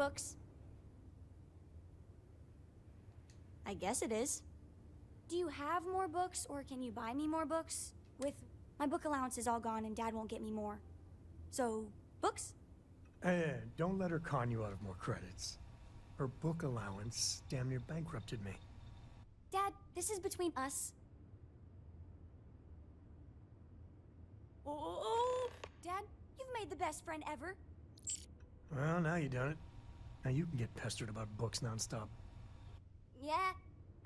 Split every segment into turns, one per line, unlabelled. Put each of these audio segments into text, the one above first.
books? I guess it is. Do you have more books, or can you buy me more books? My book allowance is all gone and Dad won't get me more. So, books?
Hey, don't let her con you out of more credits. Her book allowance damn near bankrupted me.
Dad, this is between us. Oh, Dad, you've made the best friend ever.
Well, now you done it. Now you can get pestered about books nonstop.
Yeah,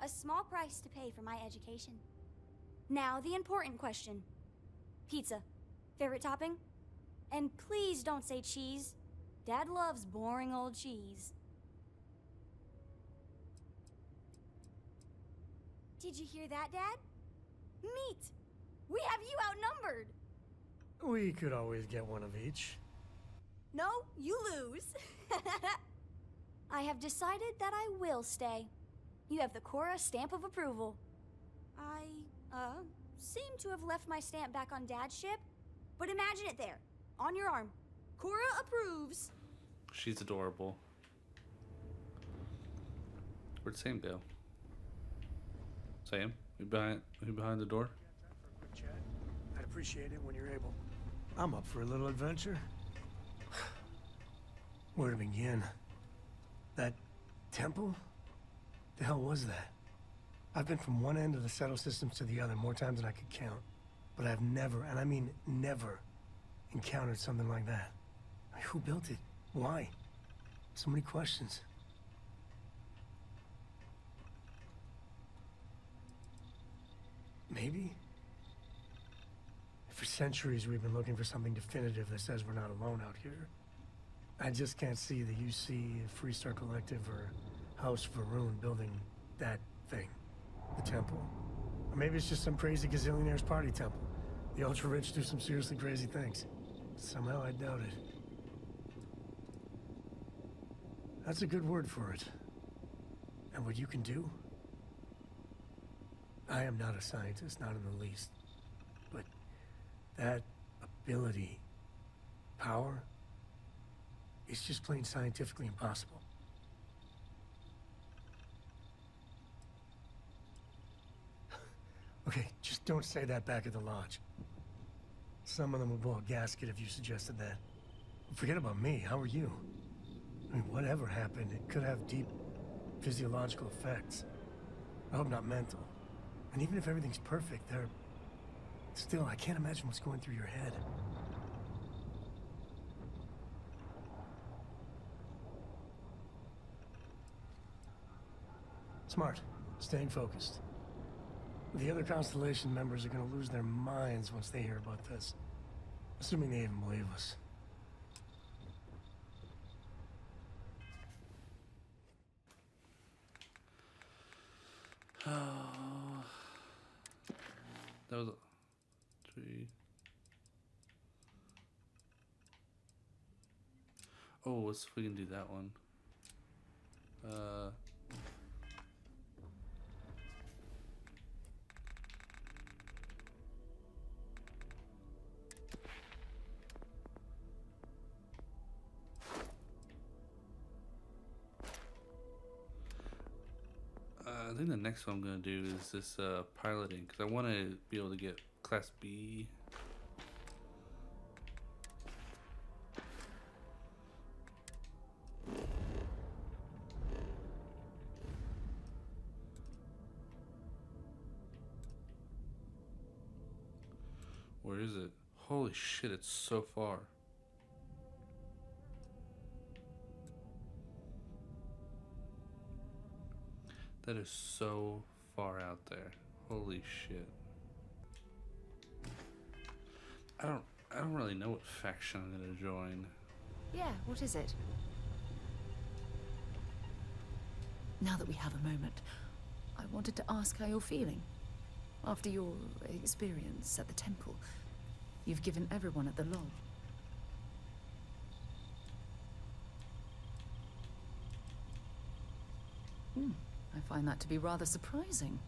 a small price to pay for my education. Now, the important question. Pizza. Favorite topping? And please don't say cheese. Dad loves boring old cheese. Did you hear that, Dad? Meat! We have you outnumbered!
We could always get one of each.
No, you lose. I have decided that I will stay. You have the Cora stamp of approval. I, seem to have left my stamp back on Dad's ship, but imagine it there, on your arm. Cora approves.
She's adorable. Where'd Sam go? Sam? Who behind the door?
I'd appreciate it when you're able. I'm up for a little adventure. Where to begin? That temple? The hell was that? I've been from one end of the settle systems to the other more times than I could count. But I've never, and I mean never, encountered something like that. Who built it? Why? So many questions. Maybe? For centuries we've been looking for something definitive that says we're not alone out here. I just can't see the UC, Freestar Collective, or House Varun building that thing. The temple. Or maybe it's just some crazy gazillionaire's party temple. The ultra-rich do some seriously crazy things. Somehow I doubt it. That's a good word for it. And what you can do? I am not a scientist, not in the least. But that ability, power, it's just plain scientifically impossible. Okay, just don't say that back at the lodge. Some of them would blow a gasket if you suggested that. Forget about me, how are you? I mean, whatever happened, it could have deep physiological effects. I hope not mental. And even if everything's perfect, still, I can't imagine what's going through your head. Smart. Staying focused. The other Constellation members are gonna lose their minds once they hear about this. Assuming they even believe us.
That was 3. Oh, let's see if we can do that one. I think the next one I'm going to do is this piloting, because I want to be able to get Class B. Where is it? Holy shit, it's so far. That is so far out there. Holy shit. I don't really know what faction I'm gonna join.
Yeah, what is it? Now that we have a moment, I wanted to ask how you're feeling. After your experience at the temple, you've given everyone at the lodge. I find that to be rather surprising.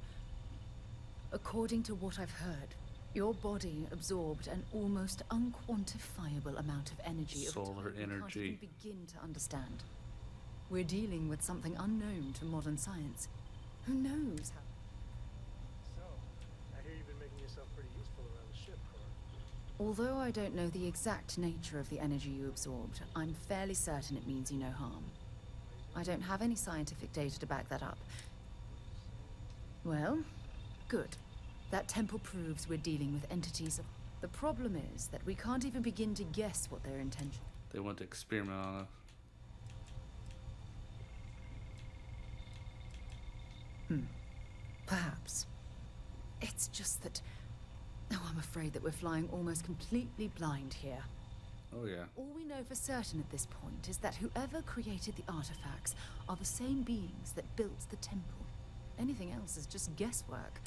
According to what I've heard, your body absorbed an almost unquantifiable amount of energy.
Solar energy.
You can't even begin to understand. We're dealing with something unknown to modern science. Who knows how...
So, I hear you've been making yourself pretty useful around the ship, Cora.
Although I don't know the exact nature of the energy you absorbed, I'm fairly certain it means you no harm. I don't have any scientific data to back that up. Well, good. That temple proves we're dealing with entities of... The problem is that we can't even begin to guess what their intention...
They want to experiment on us.
Perhaps. It's just that... Oh, I'm afraid that we're flying almost completely blind here.
Oh yeah.
All we know for certain at this point is that whoever created the artifacts are the same beings that built the temple. Anything else is just guesswork.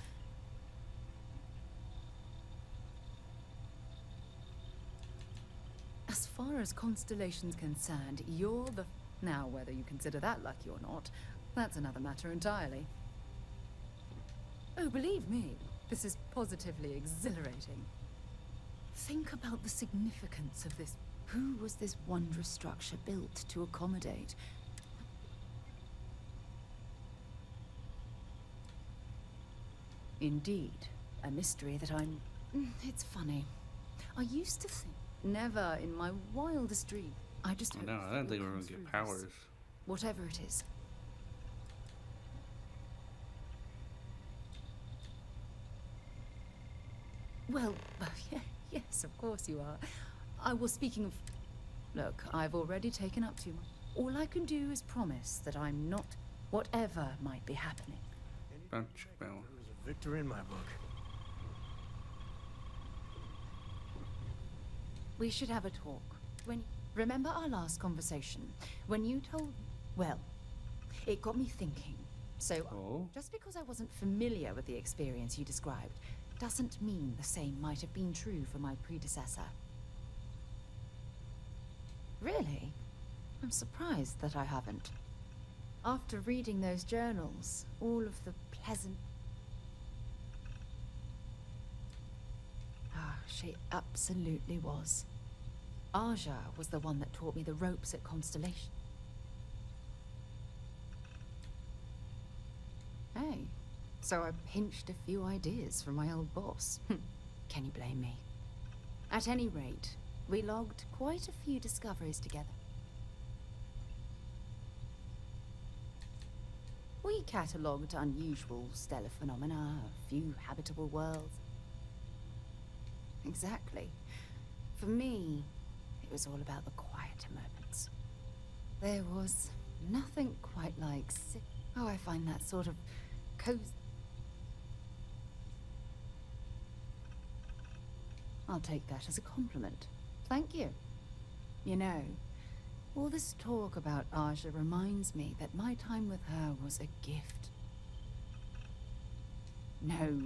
As far as Constellation's concerned, you're the... Now, whether you consider that lucky or not, that's another matter entirely. Oh, believe me, this is positively exhilarating. Think about the significance of this. Who was this wondrous structure built to accommodate? Indeed, a mystery that I'm... It's funny. I used to think... Never in my wildest dream. I just hope
No, I didn't think we were gonna get powers.
Whatever it is. Well, yeah, yes, of course you are. I was speaking of... Look, I've already taken up too much. All I can do is promise that I'm not... Whatever might be happening.
Bunch of
There was a victor in my book.
We should have a talk. Remember our last conversation? When you told... Well, it got me thinking. So,
Oh.
just because I wasn't familiar with the experience you described, doesn't mean the same might have been true for my predecessor. Really? I'm surprised that I haven't. After reading those journals, all of the pleasant... Ah, she absolutely was. Aja was the one that taught me the ropes at Constellation. Hey, so I pinched a few ideas from my old boss. Can you blame me? At any rate, we logged quite a few discoveries together. We catalogued unusual stellar phenomena, a few habitable worlds. Exactly. For me, it was all about the quieter moments. There was nothing quite like... Oh, I find that sort of cozy. I'll take that as a compliment. Thank you. You know, all this talk about Aja reminds me that my time with her was a gift. No,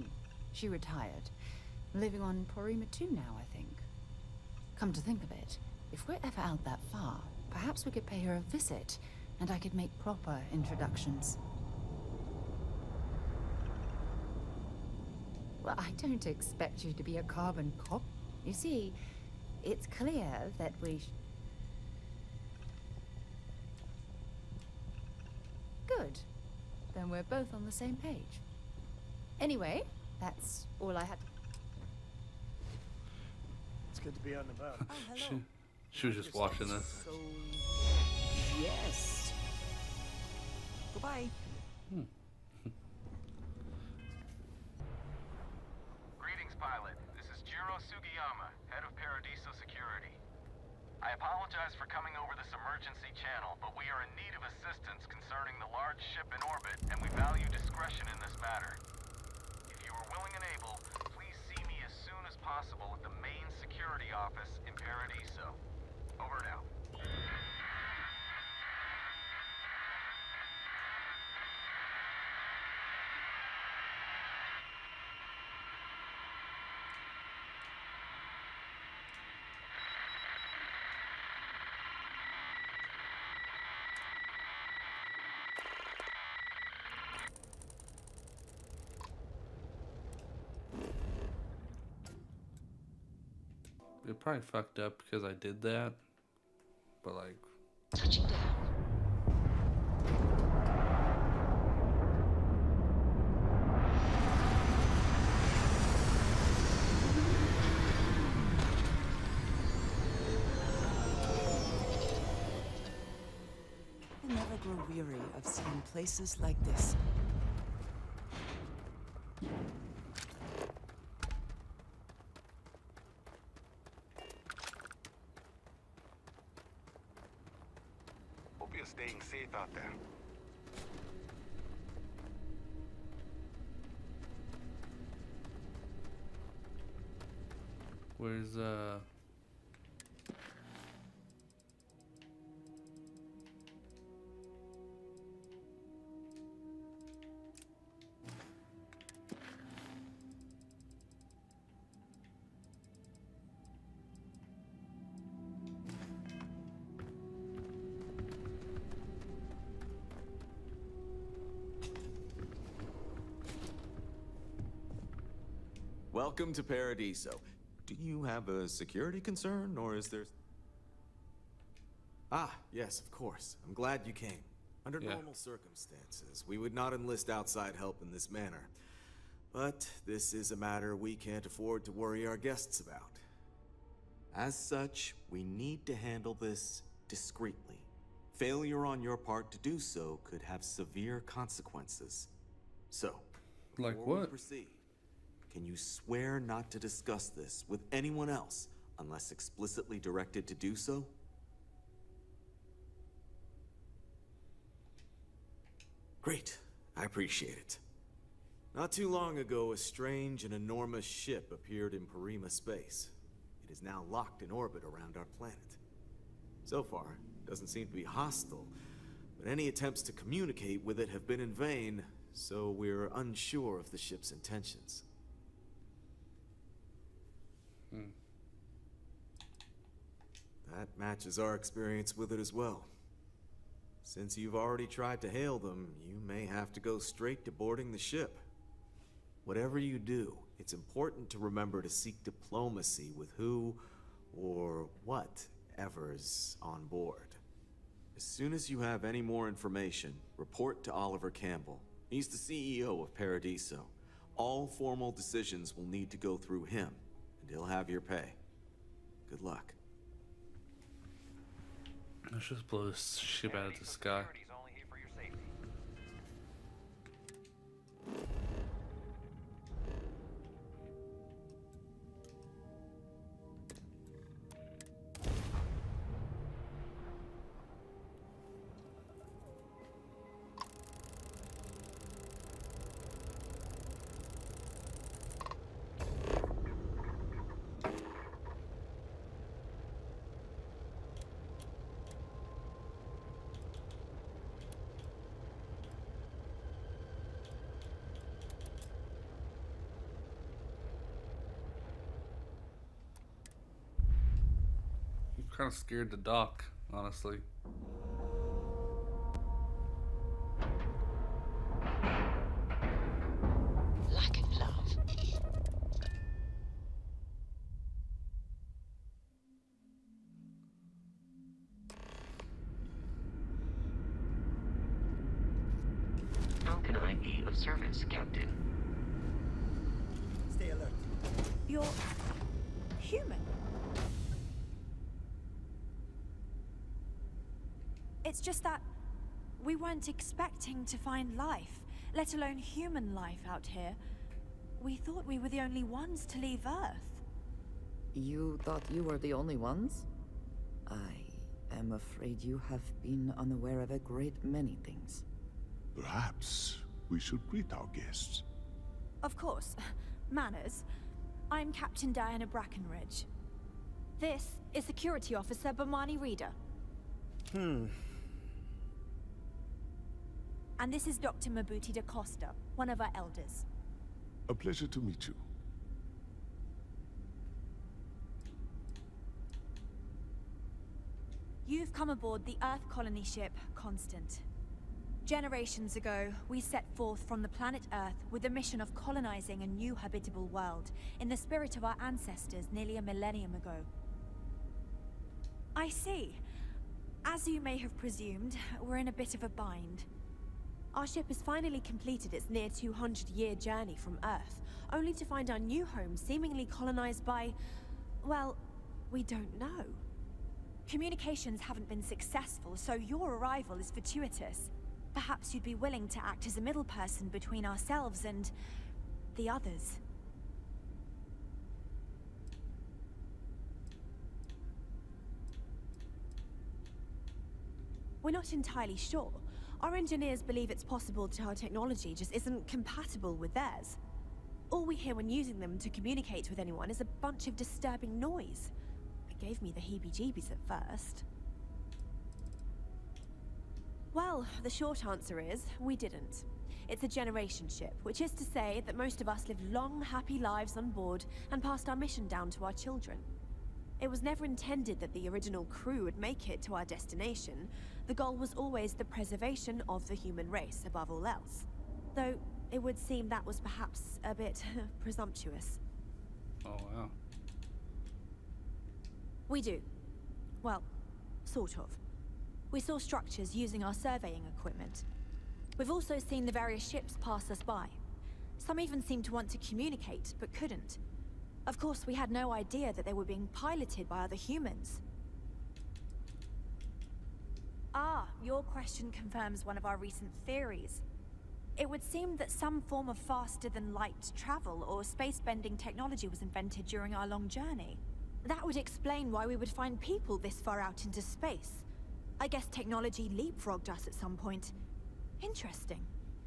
she retired. Living on Porima 2 now, I think. Come to think of it, if we're ever out that far, perhaps we could pay her a visit, and I could make proper introductions. Well, I don't expect you to be a carbon cop. You see, it's clear that we... Good. Then we're both on the same page. Anyway, that's all I had to...
It's good to be out and about.
Oh, hello.
She was just watching us.
So, yes. Goodbye.
Greetings, pilot. This is Jiro Sugiyama, head of Paradiso Security. I apologize for coming over this emergency channel, but we are in need of assistance concerning the large ship in orbit, and we value discretion in this matter. If you are willing and able, please see me as soon as possible at the main security office in Paradiso. Over and out.
It probably fucked up because I did that. But like,
Touching down.
weary of seeing places like this.
Hope you're staying safe out there.
Where's
Welcome to Paradiso. Do you have a security concern, or is there...
Ah, yes, of course. I'm glad you came. Under normal circumstances, we would not enlist outside help in this manner. But this is a matter we can't afford to worry our guests about.
As such, we need to handle this discreetly. Failure on your part to do so could have severe consequences. So,
like
before we
what?
proceed, can you swear not to discuss this with anyone else unless explicitly directed to do so?
Great. I appreciate it. Not too long ago, a strange and enormous ship appeared in Parima space. It is now locked in orbit around our planet. So far, it doesn't seem to be hostile, but any attempts to communicate with it have been in vain, so we're unsure of the ship's intentions. That matches our experience with it as well. Since you've already tried to hail them, you may have to go straight to boarding the ship. Whatever you do, it's important to remember to seek diplomacy with who or whatever's on board. As soon as you have any more information, report to Oliver Campbell. He's the CEO of Paradiso. All formal decisions will need to go through him, and he'll have your pay. Good luck.
Let's just blow this ship out of the sky.
Security's only here for your safety.
I'm kind of scared to dock, honestly.
Lacking love.
How can I be of service, Captain?
Stay alert.
You're human. It's just that we weren't expecting to find life, let alone human life out here. We thought we were the only ones to leave Earth.
You thought you were the only ones? I am afraid you have been unaware of a great many things.
Perhaps we should greet our guests.
Of course. Manners. I'm Captain Diana Brackenridge. This is Security Officer Bomani Reader. And this is Dr. Mabuti da Costa, one of our elders.
A pleasure to meet you.
You've come aboard the Earth colony ship, Constant. Generations ago, we set forth from the planet Earth with the mission of colonizing a new habitable world, in the spirit of our ancestors nearly a millennium ago. I see. As you may have presumed, we're in a bit of a bind. Our ship has finally completed its near 200-year journey from Earth, only to find our new home seemingly colonized by... well, we don't know. Communications haven't been successful, so your arrival is fortuitous.
perhaps you'd be willing to act as a middle person between ourselves and the others. We're not entirely sure. Our engineers believe it's possible that our technology just isn't compatible with theirs. All we hear when using them to communicate with anyone is a bunch of disturbing noise. It gave me the heebie-jeebies at first. Well, the short answer is, we didn't. It's a generation ship, which is to say that most of us lived long, happy lives on board and passed our mission down to our children. It was never intended that the original crew would make it to our destination. The goal was always the preservation of the human race above all else. Though, it would seem that was perhaps a bit presumptuous.
Oh, wow.
We do. Well, sort of. We saw structures using our surveying equipment. We've also seen the various ships pass us by. Some even seemed to want to communicate, but couldn't. Of course, we had no idea that they were being piloted by other humans. Ah, your question confirms one of our recent theories. It would seem that some form of faster-than-light travel or space-bending technology was invented during our long journey. That would explain why we would find people this far out into space. I guess technology leapfrogged us at some point. Interesting.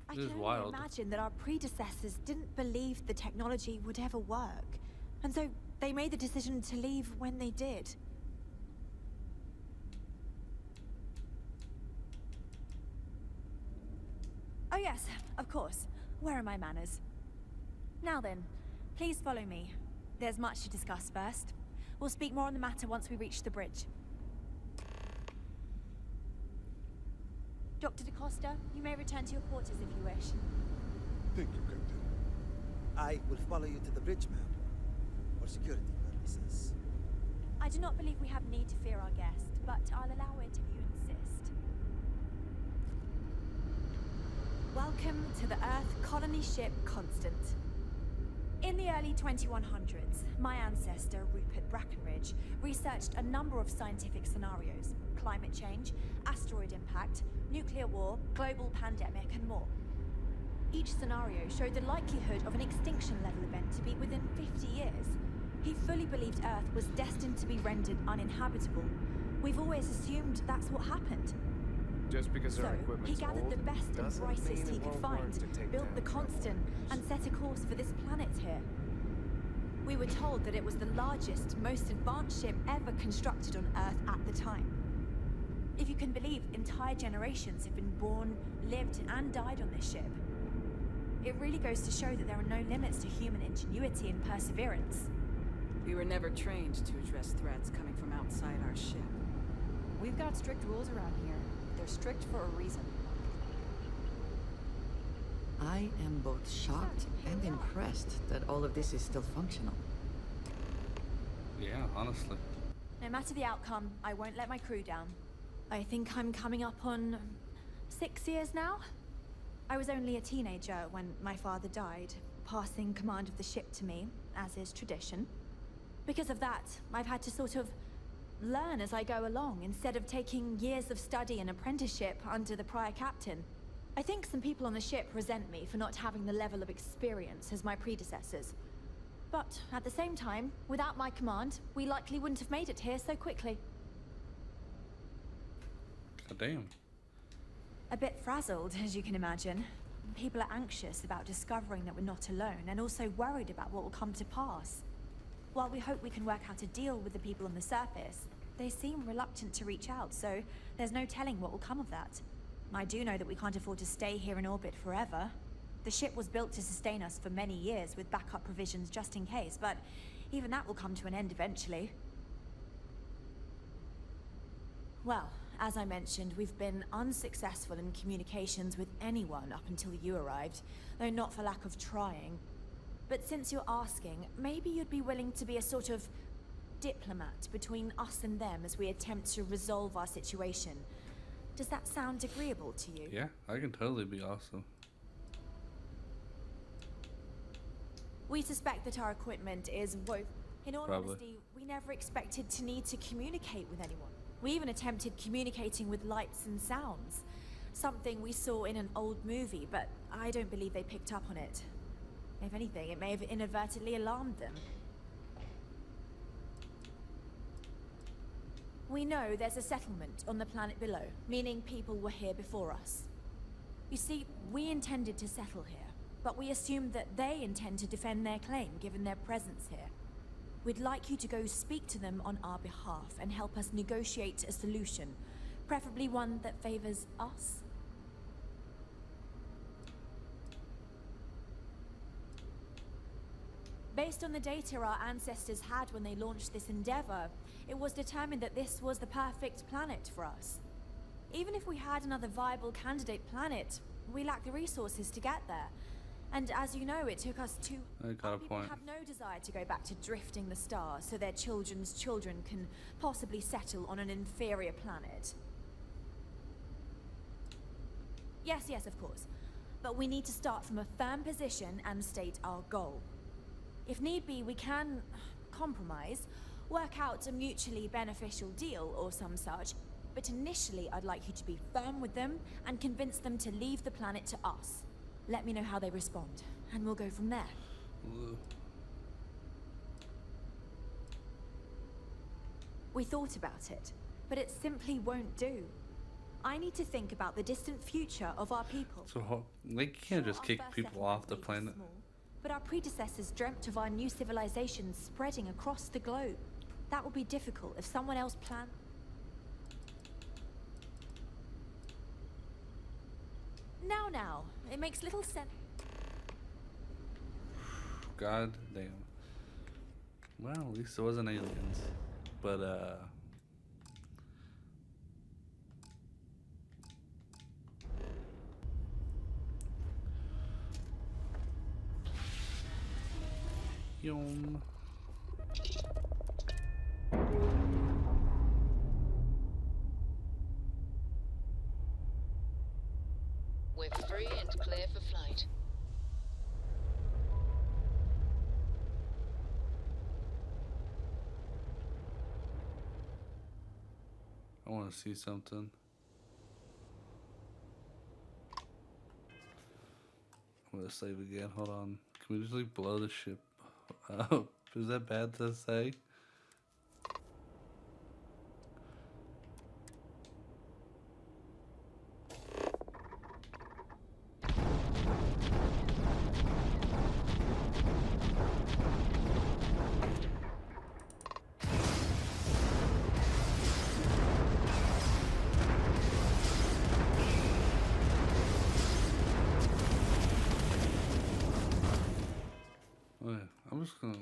I can only imagine that our predecessors didn't believe the technology would ever work. And so they made the decision to leave when they did. Oh yes, of course. Where are my manners? Now then, please follow me. There's much to discuss first. We'll speak more on the matter once we reach the bridge. Dr. DaCosta, you may return to your quarters if you wish.
Thank you, Captain.
I will follow you to the bridge, ma'am. For security purposes.
I do not believe we have need to fear our guest, but I'll allow it if you insist. Welcome to the Earth colony ship Constant. In the early 2100s, my ancestor, Rupert Brackenridge, researched a number of scientific scenarios: climate change, asteroid impact, nuclear war, global pandemic, and more. Each scenario showed the likelihood of an extinction-level event to be within 50 years. He fully believed Earth was destined to be rendered uninhabitable. We've always assumed that's what happened.
Just because our
So,
equipment's
he gathered
old,
the best and
doesn't
brightest
mean
he
it
could
won't
find,
work to take
built
down
the Constant, and set a course for this planet here. We were told that it was the largest, most advanced ship ever constructed on Earth at the time. If you can believe, entire generations have been born, lived, and died on this ship. It really goes to show that there are no limits to human ingenuity and perseverance.
We were never trained to address threats coming from outside our ship.
We've got strict rules around here. They're strict for a reason.
I am both shocked and impressed that all of this is still functional.
Yeah, honestly.
No matter the outcome, I won't let my crew down. I think I'm coming up on 6 years now. I was only a teenager when my father died, passing command of the ship to me, as is tradition. Because of that, I've had to sort of learn as I go along, instead of taking years of study and apprenticeship under the prior captain. I think some people on the ship resent me for not having the level of experience as my predecessors. But at the same time, without my command, we likely wouldn't have made it here so quickly.
God damn.
A bit frazzled, as you can imagine. People are anxious about discovering that we're not alone, and also worried about what will come to pass. While we hope we can work out a deal with the people on the surface, they seem reluctant to reach out, so there's no telling what will come of that. I do know that we can't afford to stay here in orbit forever. The ship was built to sustain us for many years, with backup provisions just in case, but even that will come to an end eventually. Well, as I mentioned, we've been unsuccessful in communications with anyone up until you arrived, though not for lack of trying. But since you're asking, maybe you'd be willing to be a sort of diplomat between us and them as we attempt to resolve our situation. Does that sound agreeable to you?
Yeah, I can totally be awesome.
We suspect that our equipment is woeful. In all
Probably.
honesty, we never expected to need to communicate with anyone. We even attempted communicating with lights and sounds. Something we saw in an old movie, but I don't believe they picked up on it. If anything, it may have inadvertently alarmed them. We know there's a settlement on the planet below, meaning people were here before us. You see, we intended to settle here, but we assumed that they intend to defend their claim given their presence here. We'd like you to go speak to them on our behalf and help us negotiate a solution, preferably one that favors us. Based on the data our ancestors had when they launched this endeavor, it was determined that this was the perfect planet for us. Even if we had another viable candidate planet, we lack the resources to get there. And as you know, it took us two...
I got a
People
point.
have no desire to go back to drifting the stars so their children's children can possibly settle on an inferior planet. Yes, of course. But we need to start from a firm position and state our goal. If need be, we can compromise, work out a mutually beneficial deal or some such, but initially I'd like you to be firm with them and convince them to leave the planet to us. Let me know how they respond, and we'll go from there.
Ooh.
We thought about it, but it simply won't do. I need to think about the distant future of our people.
So they can't just
Sure,
kick
our first
people off the
settlement
planet.
may be small, but our predecessors dreamt of our new civilization spreading across the globe. That would be difficult if someone else planned. Now, it makes little sense.
God damn. Well, at least it wasn't aliens. But, Yum.
We're free and clear for flight.
I want to see something. I'm gonna save again. Hold on. Can we just like blow the ship up? Is that bad to say? Okay, I'm just gonna,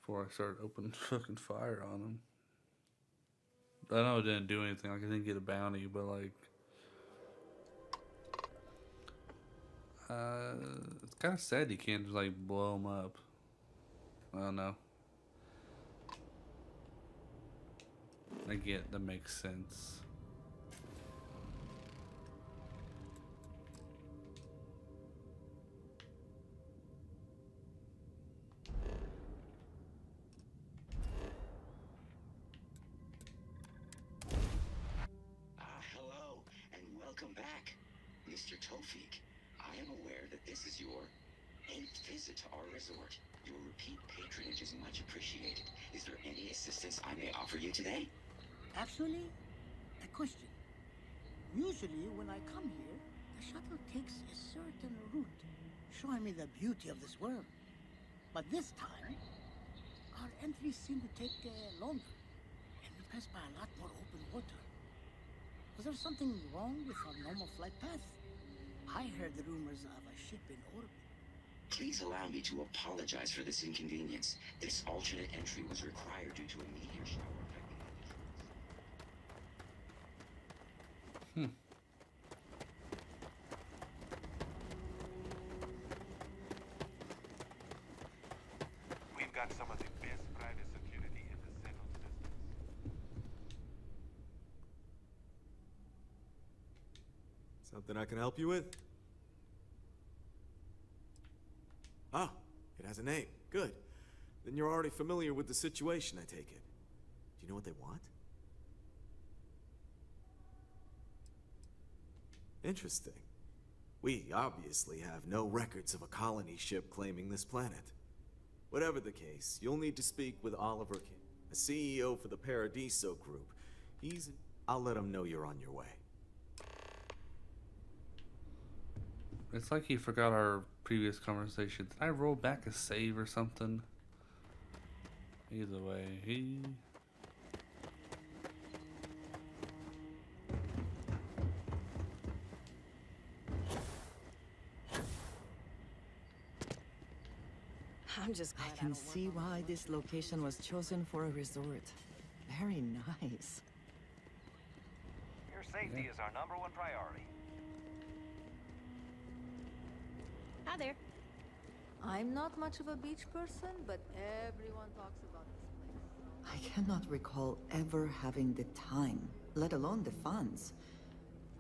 before I start opening fucking fire on them. I know it didn't do anything, like I didn't get a bounty, but like, it's kind of sad you can't just like blow them up. I don't know. I get that makes sense.
Hello, and welcome back, Mr. Tofik. I am aware that this is your 8th visit to our resort. Your repeat patronage is much appreciated. Is there any assistance I may offer you today?
Actually, a question. Usually when I come here, the shuttle takes a certain route, showing me the beauty of this world. But this time, our entries seem to take longer, and we pass by a lot more open water. Was there something wrong with our normal flight path? I heard the rumors of a ship in orbit.
Please allow me to apologize for this inconvenience. This alternate entry was required due to a meteor shower affecting the distance.
We've got some of the best private security in the settled business.
Something I can help you with? Ah, it has a name. Good. Then you're already familiar with the situation, I take it. Do you know what they want? Interesting. We obviously have no records of a colony ship claiming this planet. Whatever the case, you'll need to speak with Oliver King, the CEO for the Paradiso Group. I'll let him know you're on your way.
It's like he forgot our previous conversation. Did I roll back a save or something? Either way,
I'm just glad
I can see why this location was chosen for a resort. Very nice.
Your safety is our #1 priority.
Hi there. I'm not much of a beach person, but everyone talks about this place.
I cannot recall ever having the time, let alone the funds,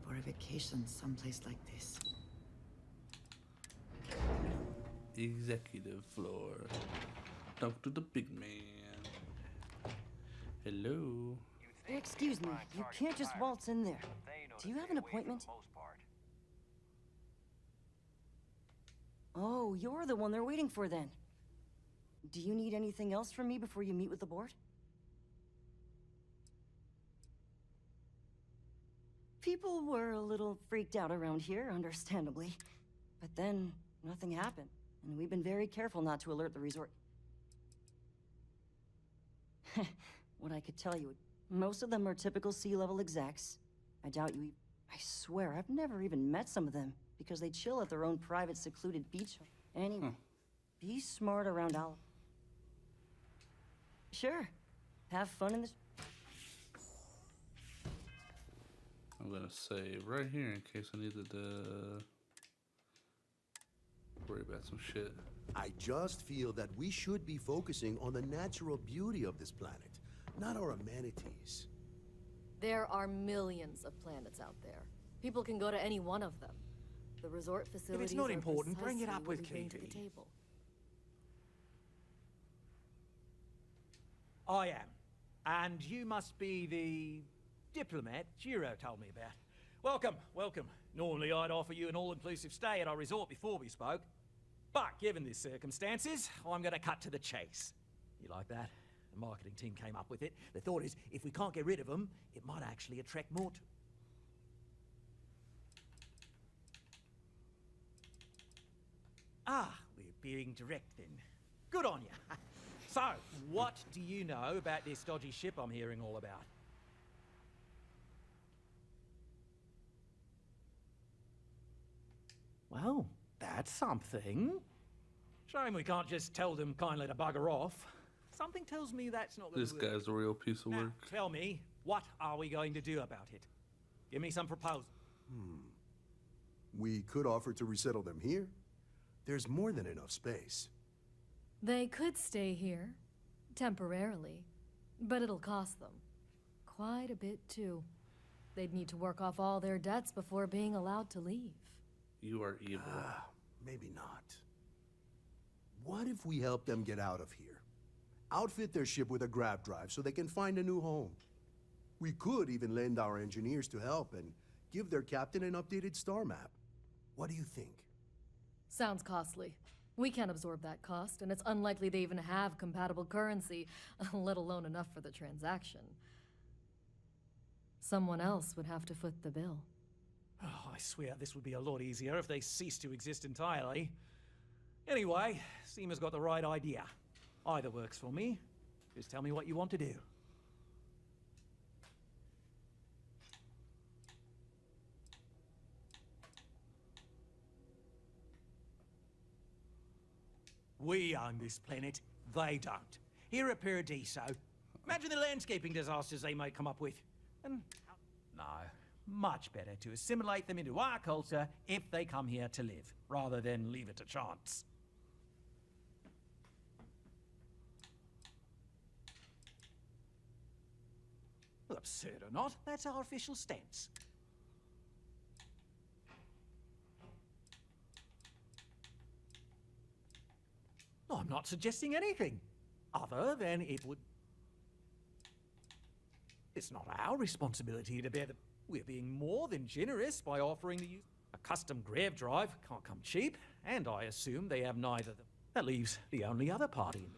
for a vacation someplace like this.
executive floor. Talk to the big man. Hello.
Excuse me, you can't just waltz in there. Do you have an appointment? Oh, you're the one they're waiting for then. Do you need anything else from me before you meet with the board? People were a little freaked out around here, understandably. But then, nothing happened, and we've been very careful not to alert the resort. What I could tell you, most of them are typical sea-level execs. I doubt you... I swear, I've never even met some of them, because they chill at their own private, secluded beach. Anyway, be smart around Al. Sure. Have fun in this...
I'm gonna save right here in case I needed to worry about some shit.
I just feel that we should be focusing on the natural beauty of this planet, not our amenities.
There are millions of planets out there. People can go to any one of them. The resort facilities
not
are
important, bring it
precisely
up with
what we bring to the
Katie.
table.
I am. And you must be the diplomat Jiro told me about. Welcome, welcome. Normally I'd offer you an all-inclusive stay at our resort before we spoke. But given the circumstances, I'm going to cut to the chase. You like that? The marketing team came up with it. The thought is, if we can't get rid of them, it might actually attract more to... Ah, we're being direct then. Good on you. So, what do you know about this dodgy ship I'm hearing all about? Well, that's something. Shame we can't just tell them kindly to bugger off. Something tells me that's not going
This
to work.
guy's a real piece of
Now,
work.
tell me, what are we going to do about it? Give me some proposal.
We could offer to resettle them here. There's more than enough space.
They could stay here, temporarily, but it'll cost them quite a bit too. They'd need to work off all their debts before being allowed to leave.
You are evil.
Maybe not. What if we help them get out of here? Outfit their ship with a grab drive so they can find a new home. We could even lend our engineers to help and give their captain an updated star map. What do you think?
Sounds costly. We can't absorb that cost, and it's unlikely they even have compatible currency, let alone enough for the transaction. Someone else would have to foot the bill.
Oh, I swear this would be a lot easier if they ceased to exist entirely. Anyway, Seema's got the right idea. Either works for me. Just tell me what you want to do. We own this planet, they don't. Here at Paradiso, imagine the landscaping disasters they might come up with. And no, much better to assimilate them into our culture if they come here to live, rather than leave it to chance. Well, absurd or not, that's our official stance. No, I'm not suggesting anything, other than it would... It's not our responsibility to bear the... We're being more than generous by offering the use. A custom grav drive can't come cheap, and I assume they have neither. That leaves the only other party.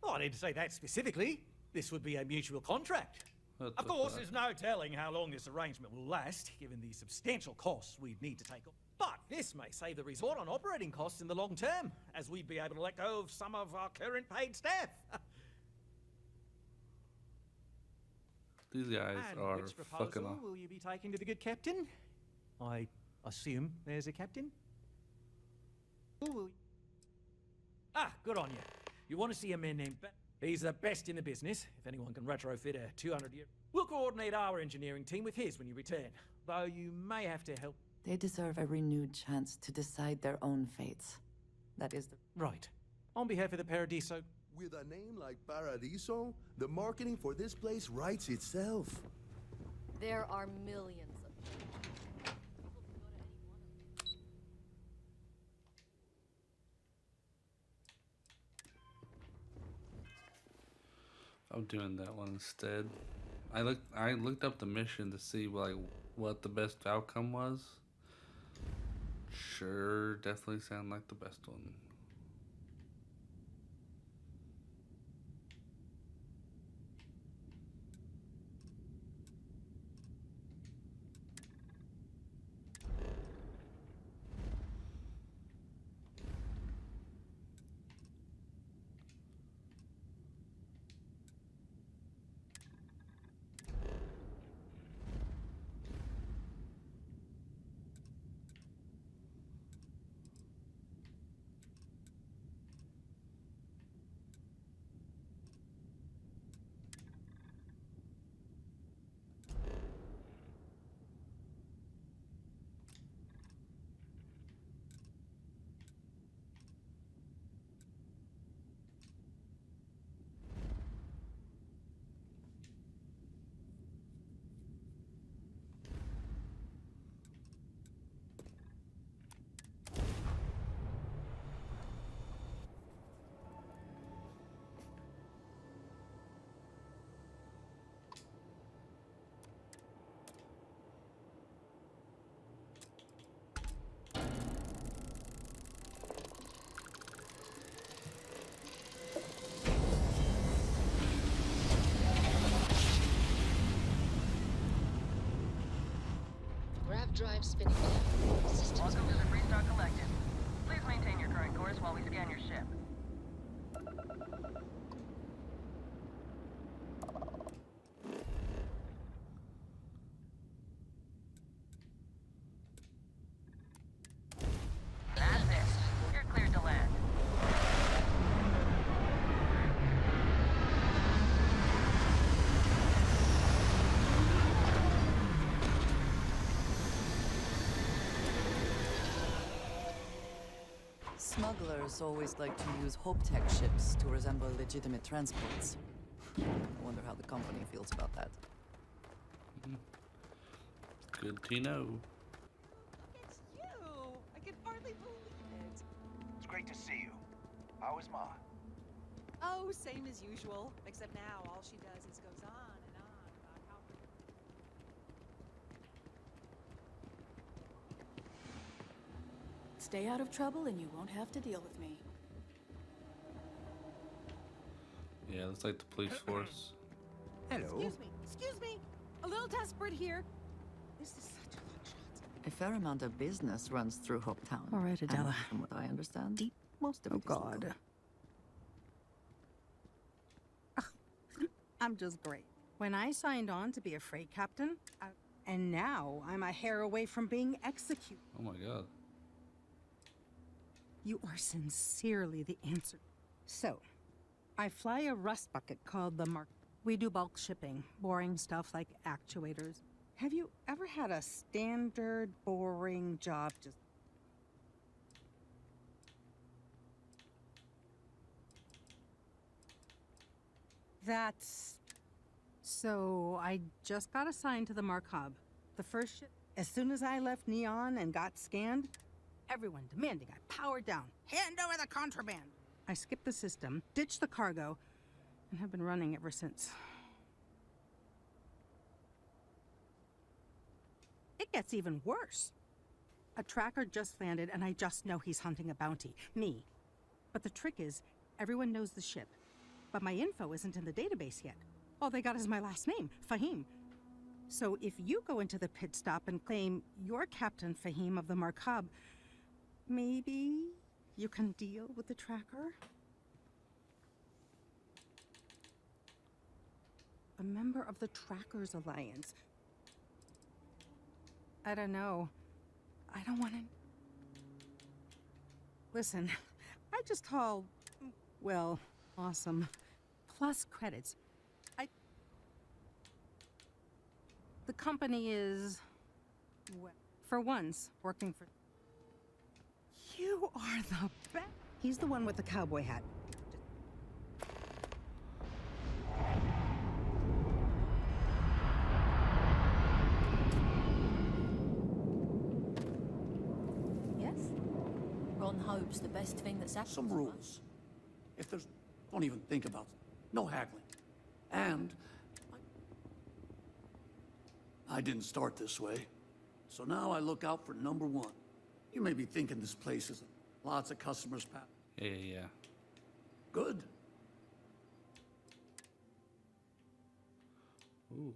Oh, I didn't say that specifically. This would be a mutual contract. Of course, there's no telling how long this arrangement will last, given the substantial costs we'd need to take on. But this may save the resort on operating costs in the long term, as we'd be able to let go of some of our current paid staff.
These guys
And
are
which proposal
fucking off.
will you be taking to the good captain? I assume there's a captain? Who will you... Ah, good on you. You want to see a man named He's the best in the business. If anyone can retrofit a 200-year... We'll coordinate our engineering team with his when you return. Though you may have to help...
They deserve a renewed chance to decide their own fates. That is the...
Right. On behalf of the Paradiso...
With a name like Paradiso, the marketing for this place writes itself.
There are millions of
I'm doing that one instead. I looked up the mission to see what the best outcome was. Sure, definitely sound like the best one.
Drive spinning down. Systems
Welcome to the Freestar Collective. Please maintain your current course while we scan your ship. That's it. You're cleared to land.
Smugglers always like to use Hope-Tech ships to resemble legitimate transports. I wonder how the company feels about that.
Good to know.
It's you! I can hardly believe it.
It's great to see you. How is Ma?
Oh, same as usual. Except now all she does is goes on and on about how...
Stay out of trouble and you won't have to deal with me.
Yeah, it's like the police force.
Hello? Excuse me! A little desperate here. This is such a long shot.
A fair amount of business runs through Hopetown.
All right, Adela.
And from what I understand, most of it is
God.
legal.
I'm just great. When I signed on to be a freight captain, and now I'm a hair away from being executed.
Oh my god.
You are sincerely the answer. So, I fly a rust bucket called the Mark. We do bulk shipping, boring stuff like actuators. Have you ever had a standard, boring job just... That's... So, I just got assigned to the Mark Hub. The first ship... As soon as I left Neon and got scanned, everyone demanding I power down. Hand over the contraband! I skipped the system, ditched the cargo, and have been running ever since. gets even worse. A tracker just landed, and I just know he's hunting a bounty. Me. But the trick is, everyone knows the ship. But my info isn't in the database yet. All they got is my last name, Fahim. So if you go into the pit stop and claim you're Captain Fahim of the Markab, maybe you can deal with the tracker? A member of the Trackers Alliance. I don't know. I don't want to... Listen, I just haul, well, awesome. Plus credits. The company is, well, for once, working for... You are the best. He's the one with the cowboy hat.
Yes? Ron hopes the best thing that's happened.
Some rules. If there's... Don't even think about it. No haggling. And... I didn't start this way. So now I look out for number one. You may be thinking this place is lots of customers pass.
Yeah.
Good.
Ooh.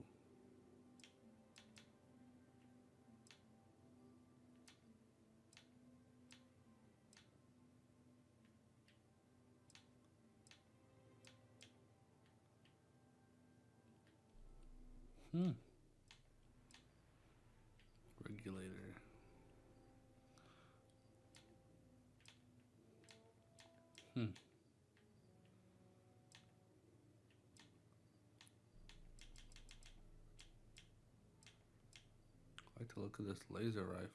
Regulator. I like to look at this laser rifle.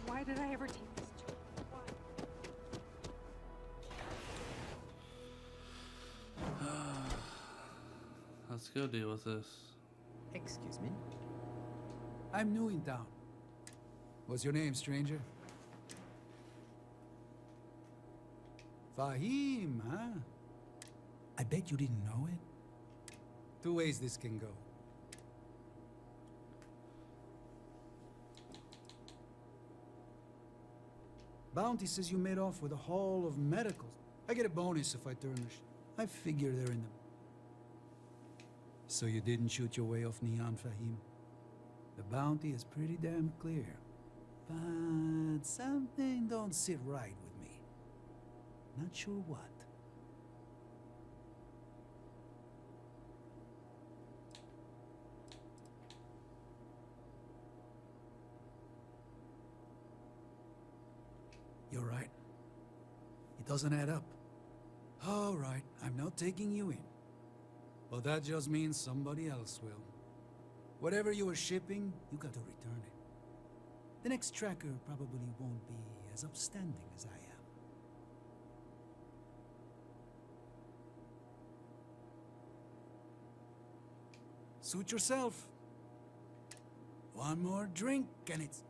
Why did I ever take this job? Why?
Let's go deal with this.
Excuse me? I'm new in town. What's your name, stranger? Fahim, huh? I bet you didn't know it. Two ways this can go. Bounty says you made off with a haul of medicals. I get a bonus if I turn the I figure they're in the... So you didn't shoot your way off Neon, Fahim? The bounty is pretty damn clear. But something don't sit right with me. Not sure what. You're right. It doesn't add up. All right, I'm not taking you in. But that just means somebody else will. Whatever you were shipping, you got to return it. The next tracker probably won't be as upstanding as I am. Suit yourself. One more drink and it's...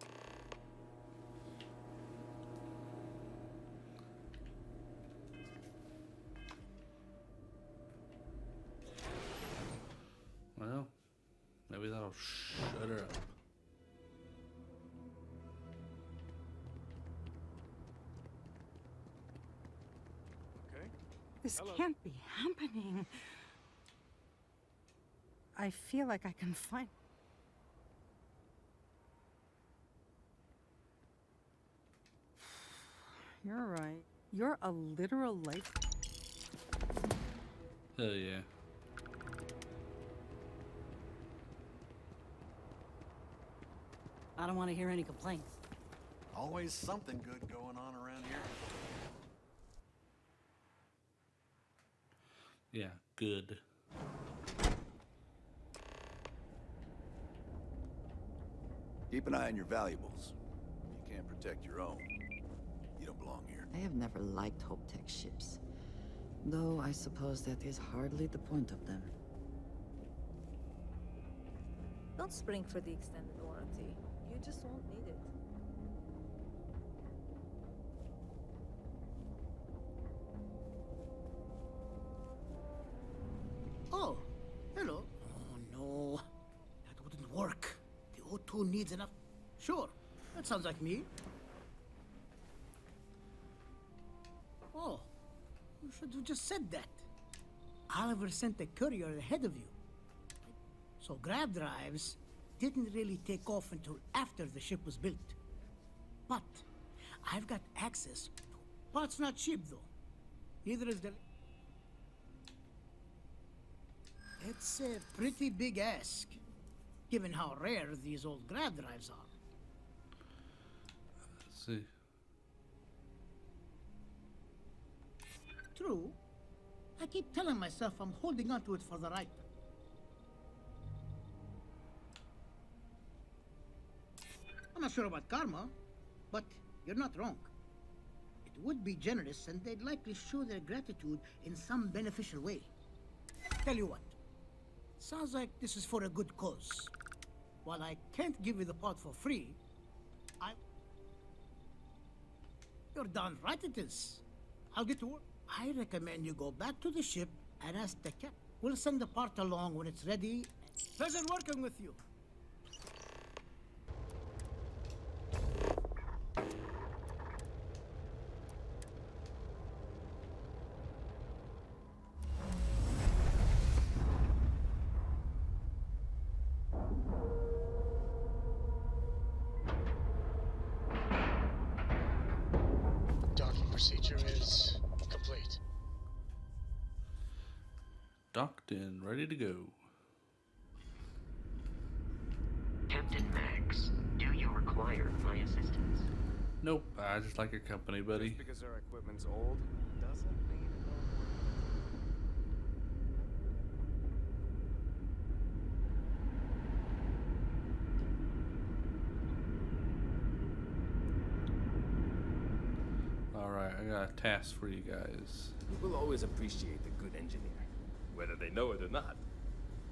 Well, maybe that'll shut her up.
Okay. This can't be happening. I feel like I can find... You're right. You're a literal life...
Hell yeah.
I don't want to hear any complaints.
Always something good going on around here.
Yeah, good.
Keep an eye on your valuables. If you can't protect your own, you don't belong here.
I have never liked Hope-Tech ships. Though I suppose that is hardly the point of them.
Don't spring for the extended warranty. You just won't need it.
Oh, hello. Oh, no. That wouldn't work. The O2 needs enough. Sure, that sounds like me. Oh, you should have just said that. Oliver sent a courier ahead of you. So grab drives didn't really take off until after the ship was built. But I've got access to parts not cheap, though. Neither is the... It's a pretty big ask, given how rare these old grab drives are.
Let's see.
True. I keep telling myself I'm holding on to it for the right time. I'm not sure about karma, but you're not wrong. It would be generous, and they'd likely show their gratitude in some beneficial way. Tell you what, sounds like this is for a good cause. While I can't give you the part for free, You're darn right it is. I'll get to work. I recommend you go back to the ship and ask the captain. We'll send the part along when it's ready. Pleasure working with you.
Docking procedure is complete.
Docked and ready to go.
Captain Max, do you require my assistance?
Nope, I just like your company, buddy.
Just because our equipment's old doesn't mean it don't
Alright, I got a task for you guys.
People always appreciate a good engineer, whether they know it or not.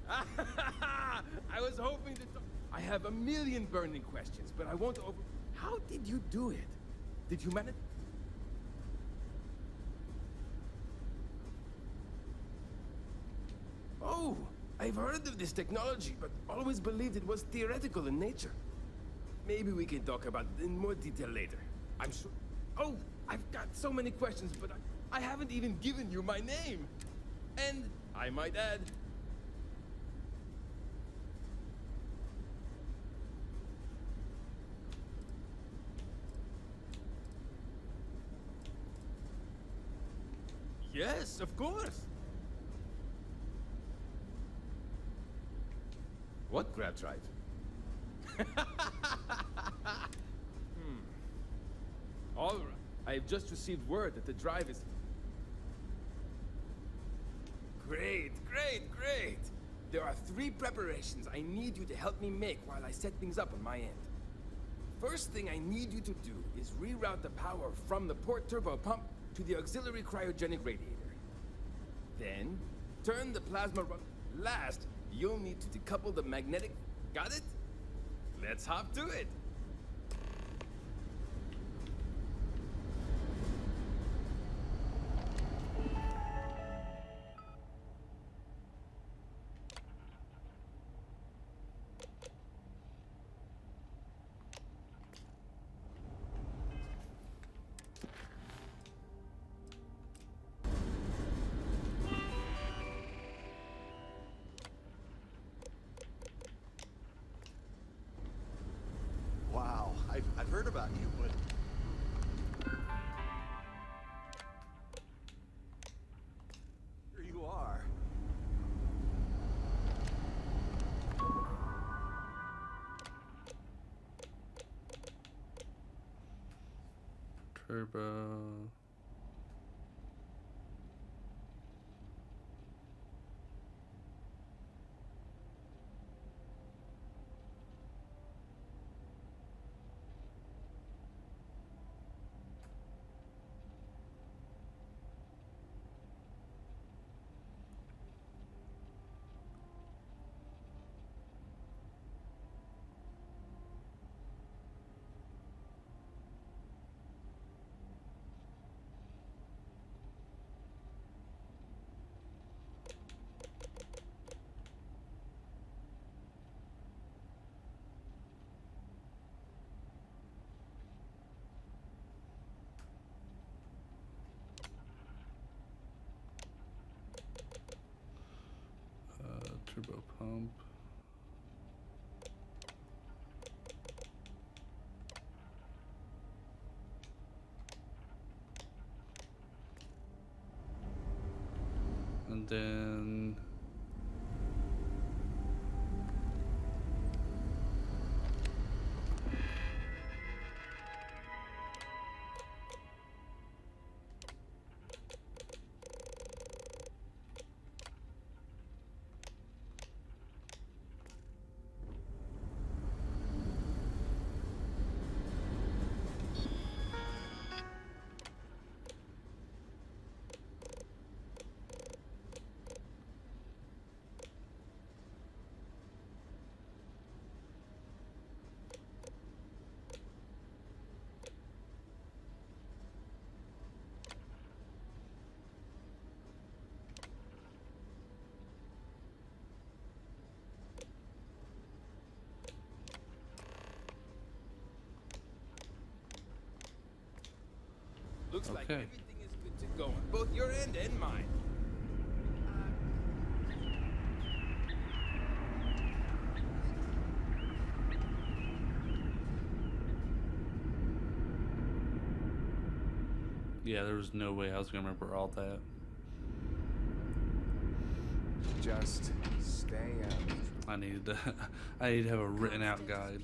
I was hoping to talk. I have a million burning questions, but I won't over... How did you do it? Did you manage? Oh, I've heard of this technology, but always believed it was theoretical in nature. Maybe we can talk about it in more detail later. I'm sure... Oh, I've got so many questions, but I haven't even given you my name. And, I might add... Yes, of course. What grab drive? All right. I have just received word that the drive is... Great, great, great! There are 3 preparations I need you to help me make while I set things up on my end. First thing I need you to do is reroute the power from the port turbo pump to the auxiliary cryogenic radiator. Then, turn the plasma run... Last, you'll need to decouple the magnetic... Got it? Let's hop to it!
Wow, I've heard about you, but... Here you are.
Turbo. Turbo pump. And then
Looks like
okay.
everything is good to go on both your end and mine.
Yeah, there was no way I was gonna remember all that.
Just stay out.
I need to have a written out guide.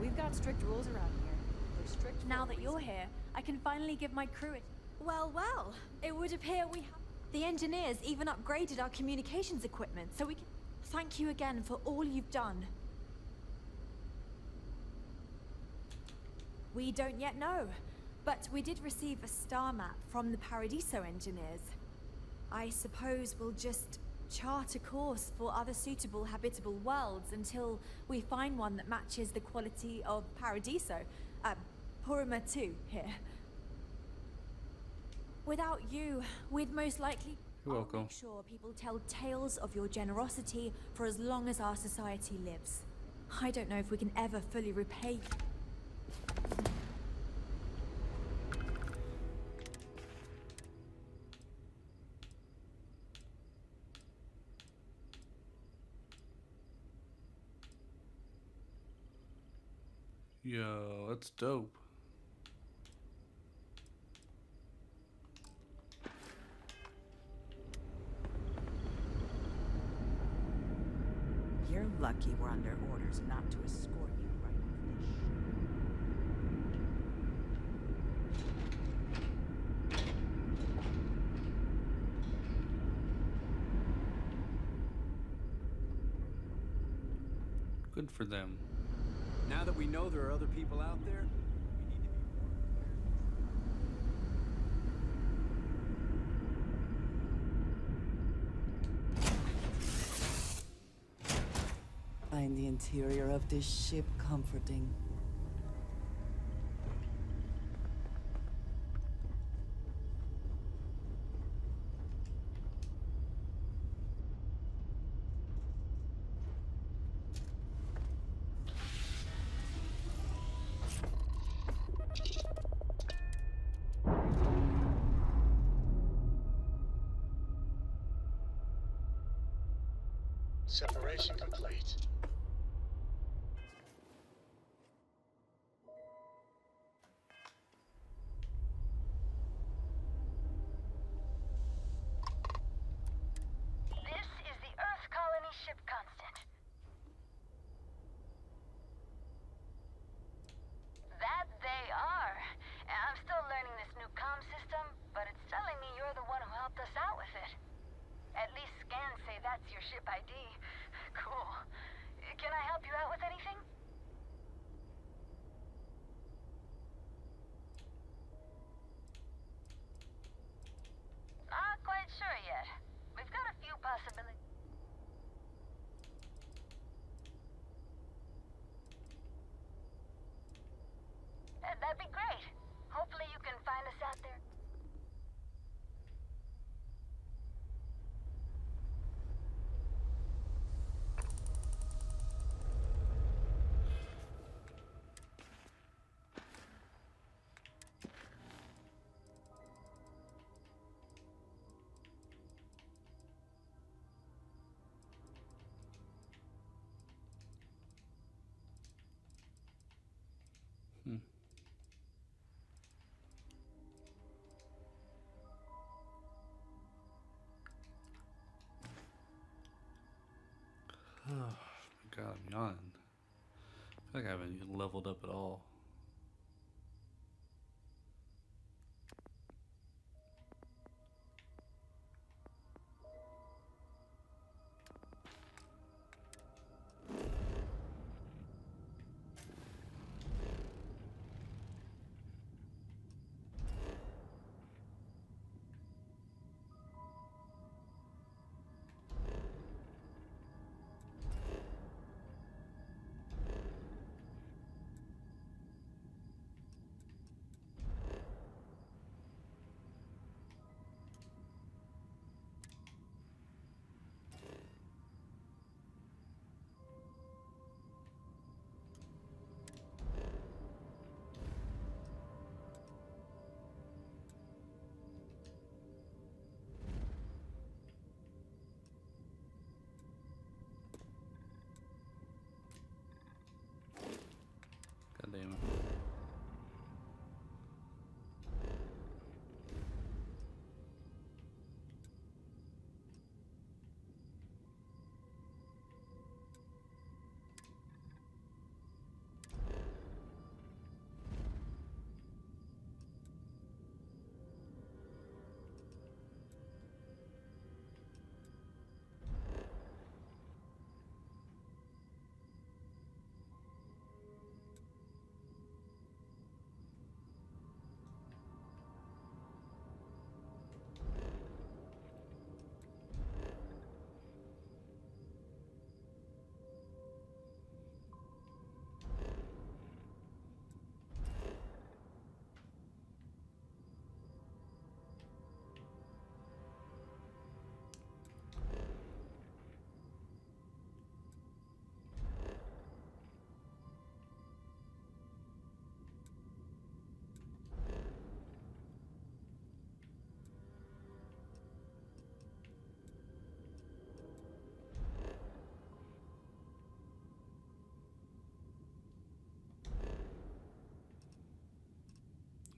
We've got strict rules around here. They're strict.
Now that you're here, I can finally give my crew it. Well, well, it would appear we have. The engineers even upgraded our communications equipment, so we can. Thank you again for all you've done. We don't yet know, but we did receive a star map from the Paradiso engineers. I suppose we'll just chart a course for other suitable habitable worlds until we find one that matches the quality of Paradiso. Purima 2 here. Without you, we'd most likely...
You're welcome.
I'll make sure people tell tales of your generosity for as long as our society lives. I don't know if we can ever fully repay...
Yo, that's dope.
You're lucky we're under orders not to escort you right
Good for them.
Now that we know there are other people out there, we need to be more
I find the interior of this ship comforting.
Separation complete.
This is the Earth Colony ship Constant.
on? I feel like I haven't even leveled up at all. God damn it.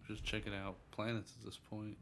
Just checking out planets at this point.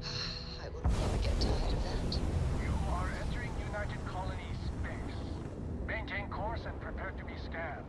I will never get tired of that.
You are entering United Colony space. Maintain course and prepare to be scanned.